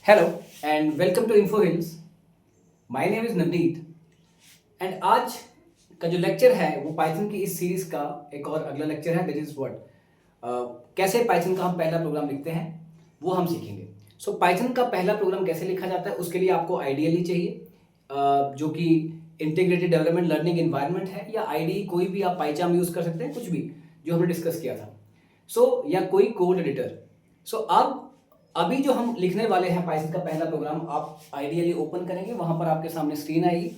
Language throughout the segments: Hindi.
Hello and welcome to Info Hills. My name is Navneet and आज का जो लेक्चर है वो पाइथन की इस सीरीज़ का एक और अगला लेक्चर है। दैट इज़ व्हाट कैसे पाइथन का हम पहला प्रोग्राम लिखते हैं वो हम सीखेंगे। सो पाइथन का पहला प्रोग्राम कैसे लिखा जाता है उसके लिए आपको आइडियली चाहिए जो कि इंटीग्रेटेड डेवलपमेंट लर्निंग एनवायरनमेंट है, या आईडी कोई भी आप पाइचाम यूज़ कर सकते हैं, कुछ भी जो हमने डिस्कस किया था। या कोई कोड एडिटर। अब अभी जो हम लिखने वाले हैं पाइथन का पहला प्रोग्राम, आप आइडियली ओपन करेंगे, वहां पर आपके सामने स्क्रीन आएगी,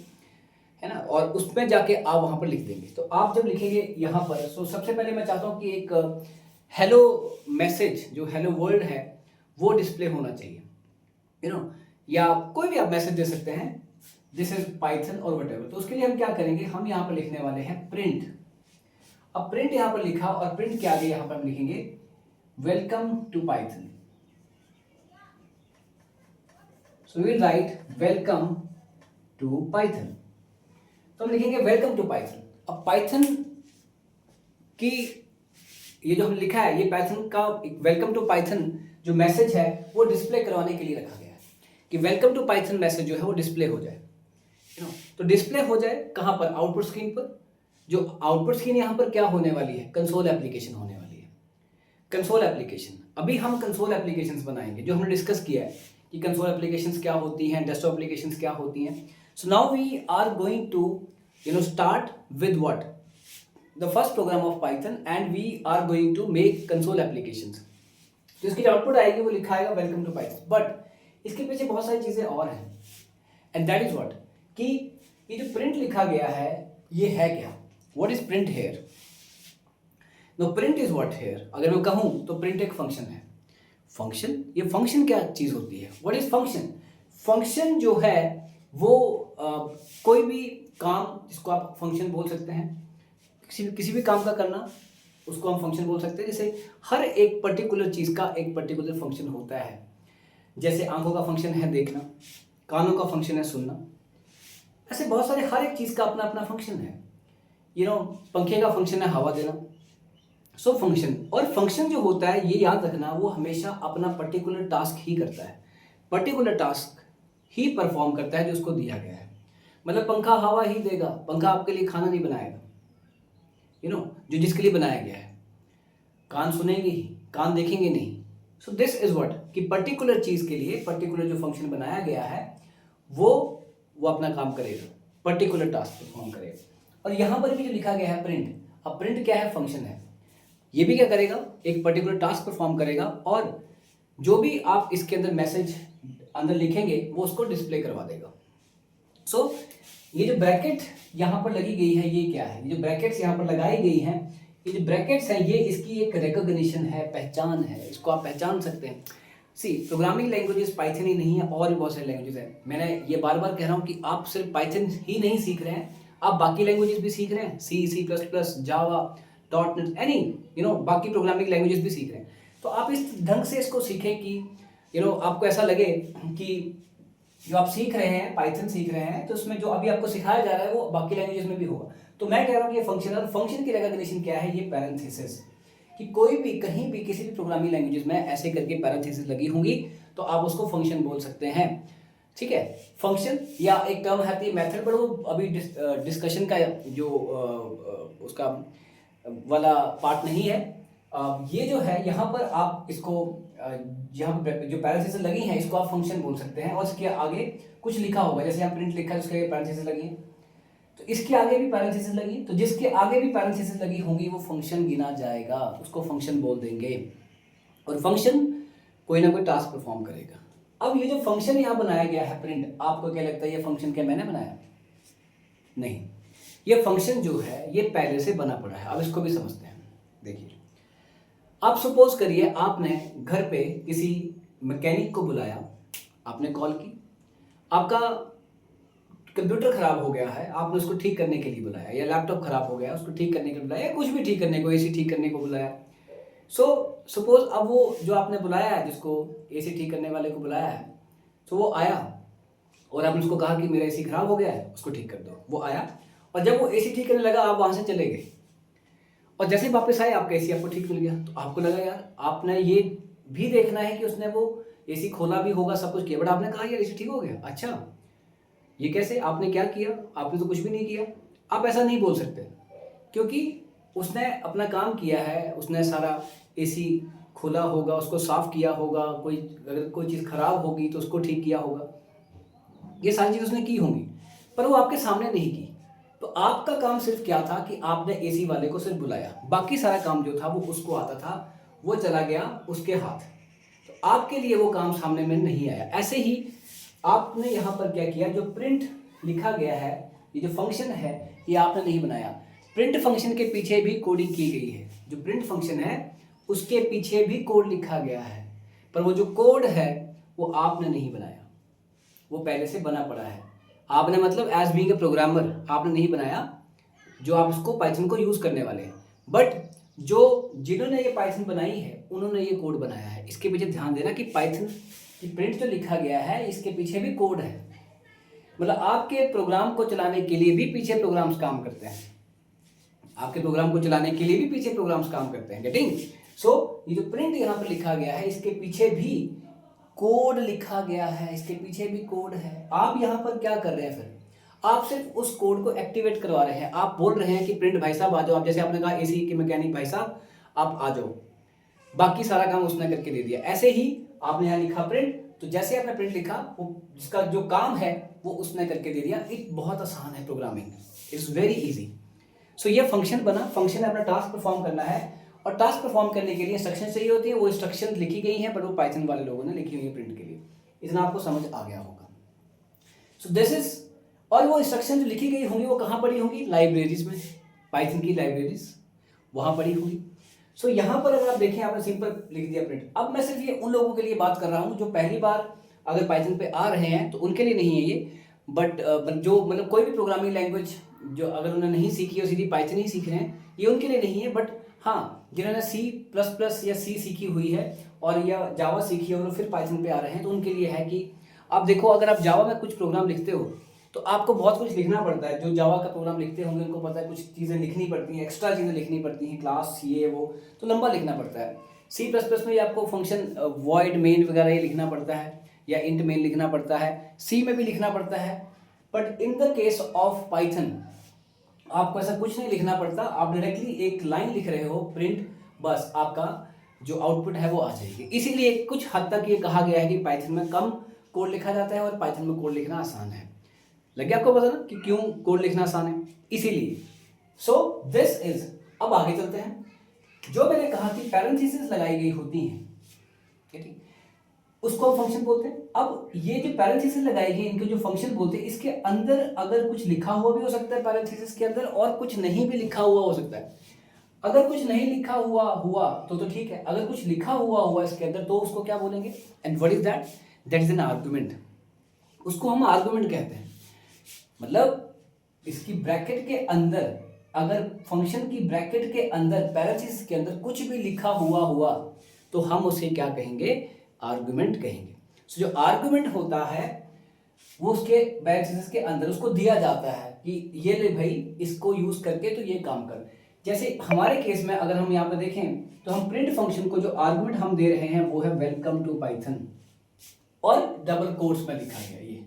है ना, और उसमें जाके आप वहां पर लिख देंगे। तो आप जब लिखेंगे यहाँ पर, सबसे पहले मैं चाहता हूँ कि एक हेलो मैसेज, जो हेलो वर्ल्ड है, वो डिस्प्ले होना चाहिए, या कोई भी आप मैसेज दे सकते हैं, दिस इज पाइथन और वट। तो उसके लिए हम क्या करेंगे, हम यहाँ पर लिखने वाले हैं प्रिंट। अब प्रिंट यहाँ पर लिखा और प्रिंट के आगे यहाँ पर हम लिखेंगे welcome to Python. So we will write welcome to Python। तो हम लिखेंगे welcome to Python। अब Python की ये जो हम लिखा है, ये Python का welcome to Python जो मैसेज है वो डिस्प्ले करवाने के लिए रखा गया है कि welcome to Python मैसेज जो है वो डिस्प्ले हो जाए। तो डिस्प्ले हो जाए कहाँ पर, आउटपुट स्क्रीन पर। जो आउटपुट स्क्रीन यहाँ पर क्या होने वाली है, कंसोल एप्लीकेशन होने वाली है। कंसोल एप्लीकेशन, अभी हम कंसोल एप्लीकेशंस बनाएंगे जो हमने डिस्कस किया है कि कंसोल एप्लीकेशंस क्या होती हैं, डेस्कटॉप एप्लीकेशंस क्या होती हैं। So now we are going to start with what, the first program of Python, and we are going to make console applications. तो इसकी जो आउटपुट आएगी वो लिखा आएगा वेलकम टू पाइथन, बट इसके पीछे बहुत सारी चीजें और हैं, एंड दैट इज व्हाट, कि ये जो प्रिंट लिखा गया है ये है क्या, what is print here. No, print is what here. अगर मैं कहूं तो प्रिंट एक फंक्शन है। फंक्शन, ये फंक्शन क्या चीज होती है, व्हाट इज फंक्शन। फंक्शन जो है वो कोई भी काम जिसको आप फंक्शन बोल सकते हैं, किसी भी काम का करना उसको हम फंक्शन बोल सकते हैं। जैसे हर एक पर्टिकुलर चीज का एक पर्टिकुलर फंक्शन होता है। जैसे आंखों का फंक्शन है देखना, कानों का फंक्शन है सुनना, ऐसे बहुत सारे हर एक चीज का अपना अपना फंक्शन है। पंखे का फंक्शन है हवा देना। फंक्शन, और फंक्शन जो होता है ये याद रखना, वो हमेशा अपना पर्टिकुलर टास्क ही करता है, पर्टिकुलर टास्क ही परफॉर्म करता है जो उसको दिया गया है। मतलब पंखा हवा ही देगा, पंखा आपके लिए खाना नहीं बनाएगा, जो जिसके लिए बनाया गया है। कान सुनेंगे ही, कान देखेंगे नहीं। दिस इज व्हाट, कि पर्टिकुलर चीज के लिए पर्टिकुलर जो फंक्शन बनाया गया है वो अपना काम करेगा, पर्टिकुलर टास्क परफॉर्म करेगा। और यहां पर भी जो लिखा गया है प्रिंट, अब प्रिंट क्या है, फंक्शन है। ये भी क्या करेगा, एक पर्टिकुलर टास्क परफॉर्म करेगा, और जो भी आप इसके अंदर मैसेज अंदर लिखेंगे वो उसको डिस्प्ले करवा देगा। ये जो ब्रैकेट यहाँ पर लगी गई है ये क्या है, ये जो ब्रैकेट्स यहाँ पर लगाई गई हैं, ये जो ब्रैकेट्स हैं ये इसकी एक रिकॉग्निशन है, पहचान है, इसको आप पहचान सकते हैं। प्रोग्रामिंग लैंग्वेजेस पाइथन ही नहीं है, और भी बहुत सारी लैंग्वेजेस हैं। मैंने ये बार बार कह रहा हूँ कि आप सिर्फ पाइथन ही नहीं सीख रहे हैं, आप बाकी लैंग्वेजेस भी सीख रहे हैं, C++, जावा, .NET, एनी बाकी प्रोग्रामिंग लैंग्वेजेस भी सीख रहे हैं। तो आप इस ढंग से इसको सीखें कि आपको ऐसा लगे कि जो आप सीख रहे हैं, पाइथन सीख रहे हैं, तो उसमें जो अभी आपको सिखाया जा रहा है वो बाकी लैंग्वेजेस में भी होगा। तो मैं कह रहा हूँ कि ये फंक्शन, और फंक्शन की रिकॉग्निशन क्या है, ये पैरेंथेसिस, कि कोई भी कहीं भी किसी भी प्रोग्रामिंग लैंग्वेजेस में ऐसे करके पैरेंथेसिस लगी होंगी तो आप उसको फंक्शन बोल सकते हैं। ठीक है, फंक्शन, या एक टर्म है मेथड, पर वो अभी डिस्कशन का जो उसका वाला पार्ट नहीं है। ये जो है यहाँ पर आप इसको यहाँ पर जो पैरेंथेसिस लगी हैं इसको आप फंक्शन बोल सकते हैं, और इसके आगे कुछ लिखा होगा, जैसे यहाँ प्रिंट लिखा है उसके आगे पैरेंथेसिस लगी है, तो इसके आगे भी पैरेंथेसिस लगी, तो जिसके आगे भी पैरेंथेसिस लगी होंगी वो फंक्शन गिना जाएगा, उसको फंक्शन बोल देंगे, और फंक्शन कोई ना कोई टास्क परफॉर्म करेगा। अब ये जो फंक्शन यहाँ बनाया गया है प्रिंट, आपको क्या लगता है ये फंक्शन क्या मैंने बनाया? नहीं, ये फंक्शन जो है ये पहले से बना पड़ा है। अब इसको भी समझते हैं। देखिए, आप सपोज करिए आपने घर पे किसी मैकेनिक को बुलाया, आपने कॉल की, आपका कंप्यूटर खराब हो गया है, आपने उसको ठीक करने के लिए बुलाया, या लैपटॉप खराब हो गया उसको ठीक करने के लिए बुलाया, या कुछ भी ठीक करने को, एसी ठीक करने को बुलाया। सपोज अब वो जो आपने बुलाया है, जिसको एसी ठीक करने वाले को बुलाया है, तो वो आया और आपने उसको कहा कि मेरा एसी खराब हो गया है, उसको ठीक कर दो। वो आया, और जब वो एसी ठीक करने लगा आप वहां से चले गए, और जैसे वापस आए आपका एसी आपको ठीक मिल गया। तो आपको लगा यार, आपने ये भी देखना है कि उसने वो एसी खोला भी होगा, सब कुछ किया, बट आपने कहा यार एसी ठीक हो गया, अच्छा ये कैसे, आपने क्या किया, आपने तो कुछ भी नहीं किया। आप ऐसा नहीं बोल सकते, क्योंकि उसने अपना काम किया है, उसने सारा एसी खोला होगा, उसको साफ किया होगा, कोई अगर कोई चीज़ खराब होगी तो उसको ठीक किया होगा, ये सारी चीज़ उसने की होंगी, पर वो आपके सामने नहीं की। तो आपका काम सिर्फ क्या था कि आपने एसी वाले को सिर्फ बुलाया, बाकी सारा काम जो था वो उसको आता था, वो चला गया उसके हाथ, तो आपके लिए वो काम सामने में नहीं आया। ऐसे ही आपने यहाँ पर क्या किया, जो प्रिंट लिखा गया है, ये जो फंक्शन है ये आपने नहीं बनाया। प्रिंट फंक्शन के पीछे भी कोडिंग की गई है, जो प्रिंट फंक्शन है उसके पीछे भी कोड लिखा गया है, पर वो जो कोड है वो आपने नहीं बनाया, वो पहले से बना पड़ा है। आपने मतलब एज बीइंग ए प्रोग्रामर आपने नहीं बनाया, जो आप इसको पाइथन को यूज़ करने वाले हैं, बट जो जिन्होंने ये पाइथन बनाई है उन्होंने ये कोड बनाया है। इसके पीछे ध्यान देना कि पाइथन की प्रिंट जो लिखा गया है इसके पीछे भी कोड है, मतलब आपके प्रोग्राम को चलाने के लिए भी पीछे प्रोग्राम्स काम करते हैं, आपके प्रोग्राम को चलाने के लिए भी पीछे प्रोग्राम्स काम करते हैं, गेटिंग। सो ये जो प्रिंट यहाँ पर लिखा गया है इसके पीछे भी कोड लिखा गया है, इसके पीछे भी कोड है। आप यहाँ पर क्या कर रहे हैं, फिर आप सिर्फ उस कोड को एक्टिवेट करवा रहे हैं। आप बोल रहे हैं कि प्रिंट भाई साहब आ जाओ, आप जैसे आपने कहा एसी के मैकेनिक भाई साहब आप आ जाओ, बाकी सारा काम उसने करके दे दिया। ऐसे ही आपने यहाँ लिखा प्रिंट, तो जैसे आपने प्रिंट लिखा वो जिसका जो काम है वो उसने करके दे दिया। एक बहुत आसान है प्रोग्रामिंग, इट्स वेरी इजी। सो ये फंक्शन बना, फंक्शन ने अपना टास्क परफॉर्म करना है, और टास्क परफॉर्म करने के लिए इंस्ट्रक्शन चाहिए होती है। वो इंस्ट्रक्शन लिखी गई हैं, पर वो पाइथन वाले लोगों ने लिखी हुई है प्रिंट के लिए। इतना आपको समझ आ गया होगा। सो दिस इज, और वो इंस्ट्रक्शन जो लिखी गई होंगी वो कहाँ पड़ी होंगी, लाइब्रेरीज में, पाइथन की लाइब्रेरीज वहाँ पड़ी होंगी। सो यहाँ पर अगर आप देखें, आपने सिंपल लिख दिया प्रिंट। अब मैं सिर्फ ये उन लोगों के लिए बात कर रहा हूँ जो पहली बार अगर पाइथन पे आ रहे हैं, तो उनके लिए नहीं है ये, बट जो मतलब कोई भी प्रोग्रामिंग लैंग्वेज जो अगर उन्होंने नहीं सीखी और सीधी पाइथन ही सीख रहे हैं, ये उनके लिए नहीं है। बट हाँ, जिन्होंने C++ या सी सीखी हुई है और या जावा सीखी है और फिर पाइथन पे आ रहे हैं, तो उनके लिए है कि आप देखो, अगर आप जावा में कुछ प्रोग्राम लिखते हो तो आपको बहुत कुछ लिखना पड़ता है। जो जावा का प्रोग्राम लिखते होंगे उनको पता है कुछ चीज़ें लिखनी पड़ती हैं, एक्स्ट्रा चीज़ें लिखनी पड़ती हैं, क्लास ये वो, तो लंबा लिखना पड़ता है। C++ में ये आपको फंक्शन वॉइड मेन वगैरह ये लिखना पड़ता है, या इंट मेन लिखना पड़ता है, सी में भी लिखना पड़ता है। But in the case of Python आपको ऐसा कुछ नहीं लिखना पड़ता, आप डायरेक्टली एक लाइन लिख रहे हो प्रिंट, बस आपका जो आउटपुट है वो आ जाएगी। इसीलिए कुछ हद तक ये कहा गया है कि पाइथन में कम कोड लिखा जाता है और पाइथन में कोड लिखना आसान है। लग गया आपको पता ना कि क्यों कोड लिखना आसान है, इसीलिए। सो दिस इज, अब आगे चलते हैं। जो मैंने कहा कि पैरेंथेसिस लगाई गई होती हैं, ठीक है, उसको हम फंक्शन बोलते हैं। अब ये जो पैरेंथेसिस लगाई गई, इनको जो फंक्शन बोलते हैं, इसके अंदर अगर कुछ लिखा हुआ भी हो सकता है पैरेंथेसिस के अंदर, और कुछ नहीं भी लिखा हुआ हो सकता है। अगर कुछ नहीं लिखा हुआ तो ठीक है, अगर कुछ लिखा हुआ इसके अंदर तो उसको क्या बोलेंगे, and what is that, that is an argument. उसको हम आर्गुमेंट कहते हैं। मतलब इसकी ब्रैकेट के अंदर, अगर फंक्शन की ब्रैकेट के अंदर पैरेंथेसिस के अंदर कुछ भी लिखा हुआ तो हम उसे क्या कहेंगे, आर्गुमेंट कहेंगे। सो जो आर्गुमेंट होता है वो उसके पैरेंथेसिस के अंदर उसको दिया जाता है कि ये ले भाई, इसको यूज करके तो ये काम कर। जैसे हमारे केस में अगर हम यहाँ पे देखें तो हम प्रिंट फंक्शन को जो आर्गुमेंट हम दे रहे हैं वो है वेलकम टू पाइथन, और डबल कोट्स में लिखा गया ये।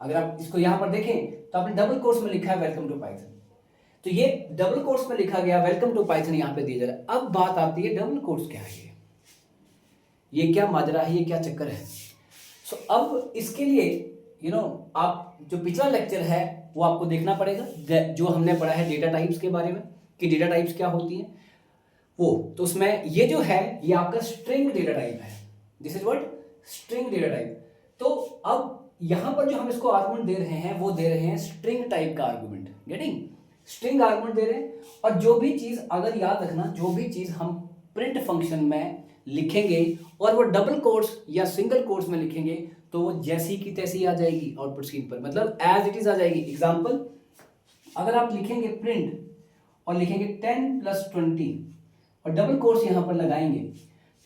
अगर आप इसको यहाँ पर देखें तो आपने डबल कोट्स में लिखा है वेलकम टू पाइथन, तो ये डबल कोट्स में लिखा गया वेलकम टू पाइथन यहाँ पे दिया जा रहा है। अब बात आती है डबल कोट्स क्या है, ये क्या माजरा है, ये क्या चक्कर है। सो अब इसके लिए आप जो पिछला लेक्चर है वो आपको देखना पड़ेगा, जो हमने पढ़ा है डेटा टाइप्स के बारे में कि डेटा टाइप्स क्या होती हैं वो। तो उसमें ये जो है ये आपका स्ट्रिंग डेटा टाइप है, this is what, string data type. तो अब यहां पर जो हम इसको आर्गुमेंट दे रहे हैं वो दे रहे हैं स्ट्रिंग टाइप का आर्गुमेंट, गेटिंग, स्ट्रिंग आर्गुमेंट दे रहे हैं। और जो भी चीज, अगर याद रखना, जो भी चीज हम प्रिंट फंक्शन में लिखेंगे और वो डबल कोट्स या सिंगल कोट्स में लिखेंगे तो वो जैसी की तैसी आ जाएगी आउटपुट स्क्रीन पर, मतलब एज इट इज आ जाएगी। एग्जांपल, अगर आप लिखेंगे प्रिंट और लिखेंगे 10 + 20 और डबल कोट्स यहां पर लगाएंगे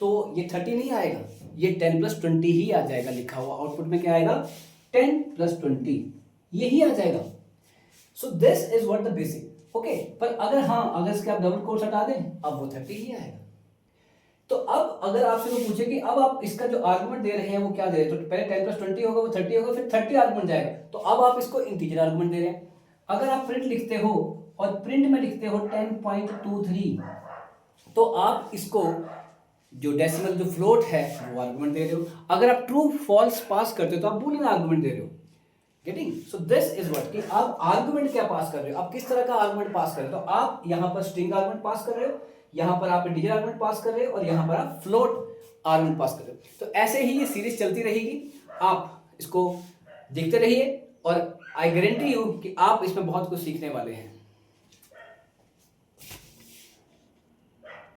तो ये 30 नहीं आएगा, ये 10 + 20 ही आ जाएगा लिखा हुआ। आउटपुट में क्या आएगा, 10 + 20 यही आ जाएगा। So this is what the basic, okay. पर अगर हाँ, अगर इसके आप डबल कोट्स हटा दें अब वो 30 ही आएगा। तो अब अगर आपसे कोई पूछे कि अब आप इसका जो आर्गुमेंट दे रहे हैं वो क्या दे रहे हैं, तो पहले 10 + 20 होगा, वो 30 होगा, फिर 30 आर्गुमेंट जाएगा, तो अब आप इसको इंटीजर आर्गुमेंट दे रहे हैं। अगर आप प्रिंट लिखते हो और प्रिंट में लिखते हो 10.23, तो आप इसको जो डेसिमल जो फ्लोट है वो आर्गुमेंट दे रहे हो। अगर आप ट्रू फॉल्स पास करते हो तो आप बूलियन आर्गुमेंट दे रहे हो। Getting? So this is what, कि आप आर्गुमेंट क्या पास कर रहे हो, आप किस तरह का आर्गुमेंट पास कर रहे हो। तो आप यहां पर स्ट्रिंग आर्गुमेंट पास कर रहे हो, यहां पर आप इंटीजर आर्गुमेंट पास कर रहे हो, और यहां पर आप फ्लोट आर्गुमेंट पास कर रहे हो। तो ऐसे ही ये सीरीज चलती रहेगी, आप इसको देखते रहिए और आई गारंटी यू कि आप इसमें बहुत कुछ सीखने वाले हैं।